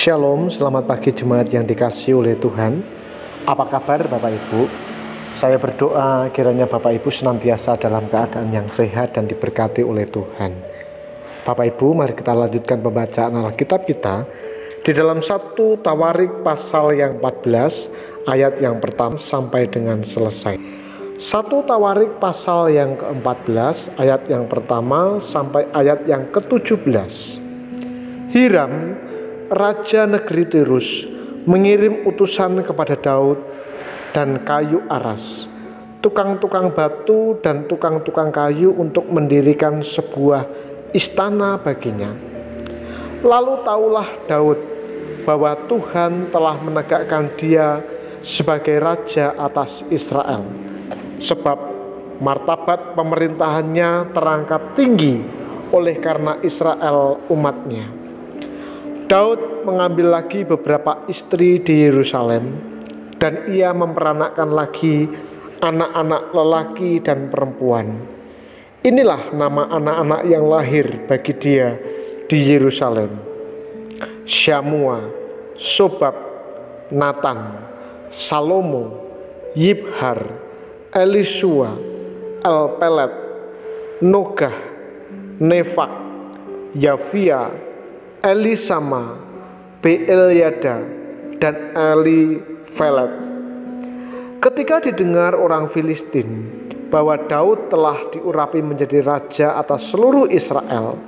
Shalom, selamat pagi jemaat yang dikasihi oleh Tuhan. Apa kabar Bapak Ibu? Saya berdoa kiranya Bapak Ibu senantiasa dalam keadaan yang sehat dan diberkati oleh Tuhan. Bapak Ibu, mari kita lanjutkan pembacaan Alkitab kita di dalam 1 Tawarik pasal yang 14 ayat yang pertama sampai dengan selesai. 1 Tawarik pasal yang ke-14 ayat yang pertama sampai ayat yang ke-17. Hiram, Raja negeri Tirus, mengirim utusan kepada Daud dan kayu aras, tukang-tukang batu dan tukang-tukang kayu untuk mendirikan sebuah istana baginya. Lalu taulah Daud bahwa Tuhan telah menegakkan dia sebagai raja atas Israel, sebab martabat pemerintahannya terangkat tinggi oleh karena Israel umatnya. Daud mengambil lagi beberapa istri di Yerusalem, dan ia memperanakkan lagi anak-anak lelaki dan perempuan. Inilah nama anak-anak yang lahir bagi dia di Yerusalem: Syamua, Sobab, Natan, Salomo, Yibhar, Elisua, Elpelet, Nogah, Nefak, Yafia, Elisama, Beelyada, dan Elifelet. Ketika didengar orang Filistin bahwa Daud telah diurapi menjadi raja atas seluruh Israel,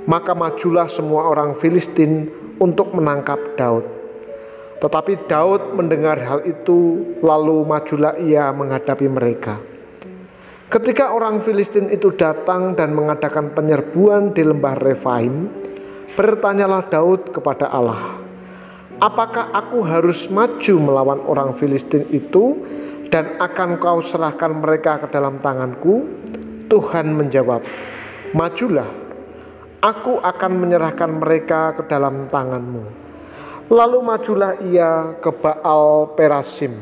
maka majulah semua orang Filistin untuk menangkap Daud. Tetapi Daud mendengar hal itu, lalu majulah ia menghadapi mereka. Ketika orang Filistin itu datang dan mengadakan penyerbuan di lembah Refaim, bertanyalah Daud kepada Allah, "Apakah aku harus maju melawan orang Filistin itu dan akan kau serahkan mereka ke dalam tanganku?" Tuhan menjawab, "Majulah, aku akan menyerahkan mereka ke dalam tanganmu." Lalu majulah ia ke Baal Perasim,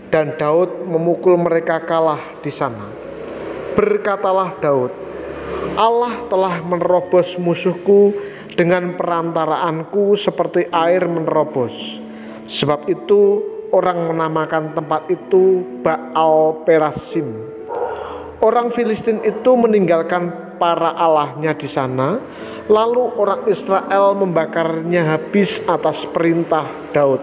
dan Daud memukul mereka kalah di sana. Berkatalah Daud, "Allah telah menerobos musuhku dengan perantaraanku seperti air menerobos." Sebab itu orang menamakan tempat itu Baal Perasim. Orang Filistin itu meninggalkan para allahnya di sana, lalu orang Israel membakarnya habis atas perintah Daud.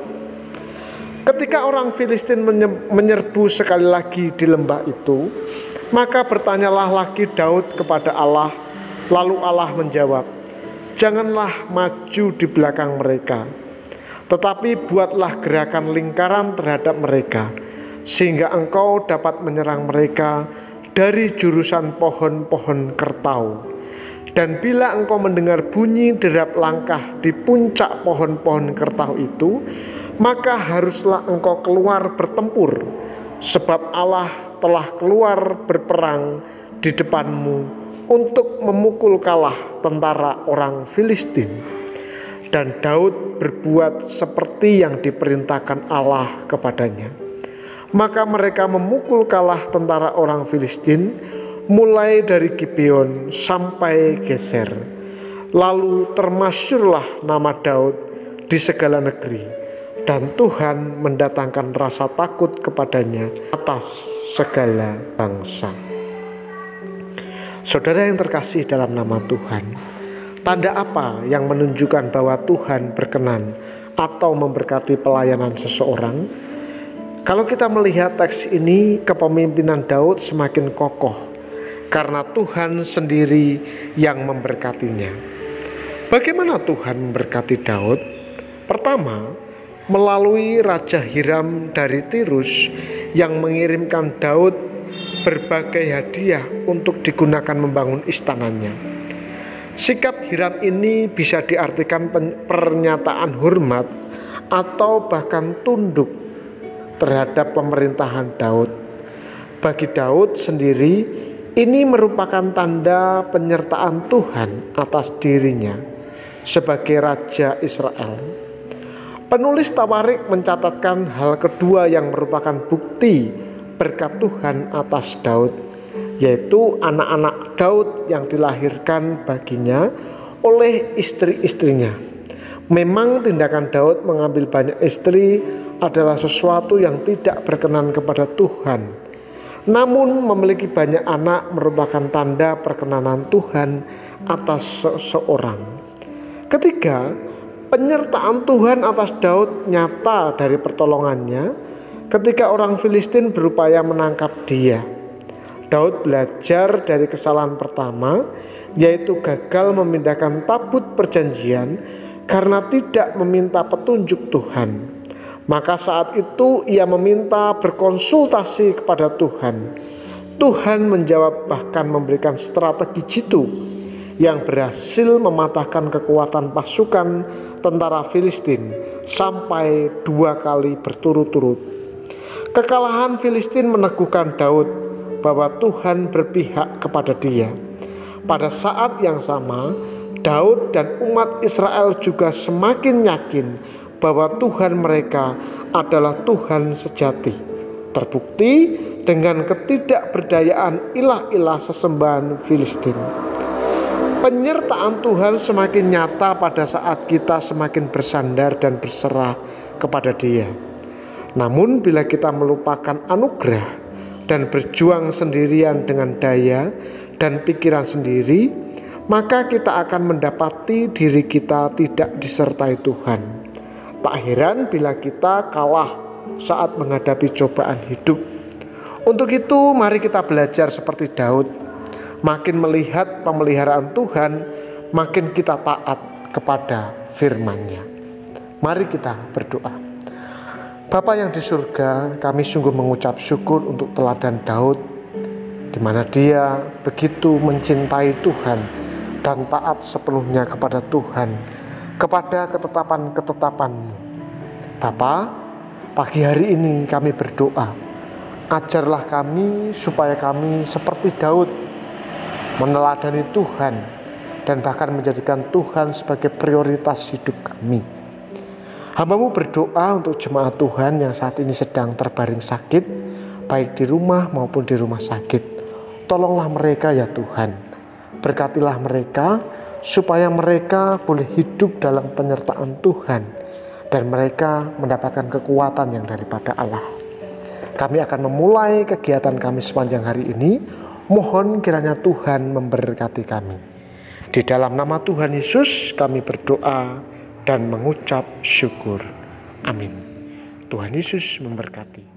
Ketika orang Filistin menyerbu sekali lagi di lembah itu, maka bertanyalah lagi Daud kepada Allah, lalu Allah menjawab, "Janganlah maju di belakang mereka, tetapi buatlah gerakan lingkaran terhadap mereka, sehingga engkau dapat menyerang mereka dari jurusan pohon-pohon kertau. Dan bila engkau mendengar bunyi derap langkah di puncak pohon-pohon kertau itu, maka haruslah engkau keluar bertempur, sebab Allah telah keluar berperang di depanmu untuk memukul kalah tentara orang Filistin." Dan Daud berbuat seperti yang diperintahkan Allah kepadanya. Maka mereka memukul kalah tentara orang Filistin, mulai dari Gibeon sampai Geser. Lalu termasyurlah nama Daud di segala negeri, dan Tuhan mendatangkan rasa takut kepadanya atas segala bangsa. Saudara yang terkasih dalam nama Tuhan, tanda apa yang menunjukkan bahwa Tuhan berkenan atau memberkati pelayanan seseorang? Kalau kita melihat teks ini, kepemimpinan Daud semakin kokoh karena Tuhan sendiri yang memberkatinya. Bagaimana Tuhan memberkati Daud? Pertama, melalui Raja Hiram dari Tirus yang mengirimkan Daud berbagai hadiah untuk digunakan membangun istananya. Sikap Hiram ini bisa diartikan pernyataan hormat atau bahkan tunduk terhadap pemerintahan Daud. Bagi Daud sendiri, ini merupakan tanda penyertaan Tuhan atas dirinya sebagai Raja Israel. Penulis Tawarik mencatatkan hal kedua yang merupakan bukti berkat Tuhan atas Daud, yaitu anak-anak Daud yang dilahirkan baginya oleh istri-istrinya. Memang tindakan Daud mengambil banyak istri adalah sesuatu yang tidak berkenan kepada Tuhan. Namun memiliki banyak anak merupakan tanda perkenanan Tuhan atas seseorang. Ketiga, penyertaan Tuhan atas Daud nyata dari pertolongannya ketika orang Filistin berupaya menangkap dia. Daud belajar dari kesalahan pertama, yaitu gagal memindahkan tabut perjanjian karena tidak meminta petunjuk Tuhan. Maka saat itu ia meminta berkonsultasi kepada Tuhan. Tuhan menjawab, bahkan memberikan strategi jitu yang berhasil mematahkan kekuatan pasukan tentara Filistin sampai 2 kali berturut-turut. Kekalahan Filistin meneguhkan Daud bahwa Tuhan berpihak kepada dia. Pada saat yang sama, Daud dan umat Israel juga semakin yakin bahwa Tuhan mereka adalah Tuhan sejati. Terbukti dengan ketidakberdayaan ilah-ilah sesembahan Filistin. Penyertaan Tuhan semakin nyata pada saat kita semakin bersandar dan berserah kepada Dia. Namun bila kita melupakan anugerah dan berjuang sendirian dengan daya dan pikiran sendiri, maka kita akan mendapati diri kita tidak disertai Tuhan. Tak heran bila kita kalah saat menghadapi cobaan hidup. Untuk itu mari kita belajar seperti Daud. Makin melihat pemeliharaan Tuhan, makin kita taat kepada firman-Nya. Mari kita berdoa. Bapa yang di surga, kami sungguh mengucap syukur untuk teladan Daud, di mana dia begitu mencintai Tuhan dan taat sepenuhnya kepada Tuhan, kepada ketetapan-ketetapan-Mu. Bapa, pagi hari ini kami berdoa, ajarlah kami supaya kami seperti Daud, meneladani Tuhan dan bahkan menjadikan Tuhan sebagai prioritas hidup kami. Hamba-Mu berdoa untuk jemaat Tuhan yang saat ini sedang terbaring sakit, baik di rumah maupun di rumah sakit. Tolonglah mereka ya Tuhan, berkatilah mereka supaya mereka boleh hidup dalam penyertaan Tuhan dan mereka mendapatkan kekuatan yang daripada Allah. Kami akan memulai kegiatan kami sepanjang hari ini. Mohon kiranya Tuhan memberkati kami. Di dalam nama Tuhan Yesus kami berdoa dan mengucap syukur. Amin. Tuhan Yesus memberkati.